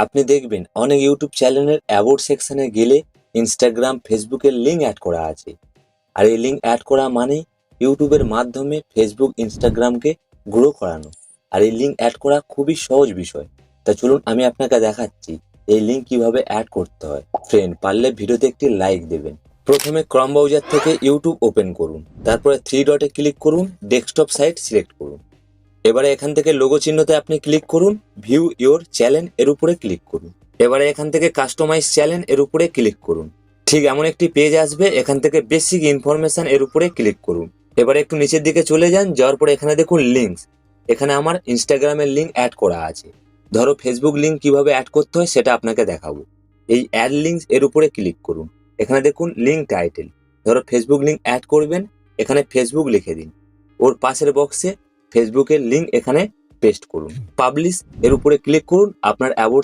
আপনি দেখবেন অনেক ইউটিউব চ্যানেলের অ্যাবাউট সেকশনে গেলে ইনস্টাগ্রাম, ফেসবুকের লিঙ্ক অ্যাড করা আছে। আর এই লিঙ্ক অ্যাড করা মানে ইউটিউবের মাধ্যমে ফেসবুক, ইনস্টাগ্রামকে গ্রো করানো। আর এই লিঙ্ক অ্যাড করা খুবই সহজ বিষয়। তা চলুন আমি আপনাকে দেখাচ্ছি এই লিঙ্ক কিভাবে অ্যাড করতে হয়। ফ্রেন্ড, পারলে ভিডিওতে একটি লাইক দেবেন। প্রথমে ক্রম ব্রাউজার থেকে ইউটিউব ওপেন করুন, তারপরে 3 ডটে ক্লিক করুন, ডেস্কটপ সাইট সিলেক্ট করুন। এবারে এখান থেকে লোগো চিহ্নতে আপনি ক্লিক করুন, ভিউ ইওর চ্যানেল এর উপরে ক্লিক করুন। এবারে এখান থেকে কাস্টমাইজ চ্যানেল এর উপরে ক্লিক করুন। ঠিক এমন একটি পেজ আসবে, এখান থেকে বেসিক ইনফরমেশন এর উপরে ক্লিক করুন। এবারে একটু নিচের দিকে চলে যান, যাওয়ার পরে এখানে দেখুন লিঙ্কস। এখানে আমার ইনস্টাগ্রামের লিঙ্ক অ্যাড করা আছে। ধরো ফেসবুক লিঙ্ক কিভাবে অ্যাড করতে হয় সেটা আপনাকে দেখাবো। এই অ্যাড লিঙ্কস এর উপরে ক্লিক করুন। এখানে দেখুন লিঙ্ক টাইটেল। ধরো ফেসবুক লিঙ্ক অ্যাড করবেন, এখানে ফেসবুক লিখে দিন। ওর পাশের বক্সে ফেসবুকের লিঙ্ক এখানে পেস্ট করুন। পাবলিশ এর উপরে ক্লিক করুন, আপনার অ্যাবাউট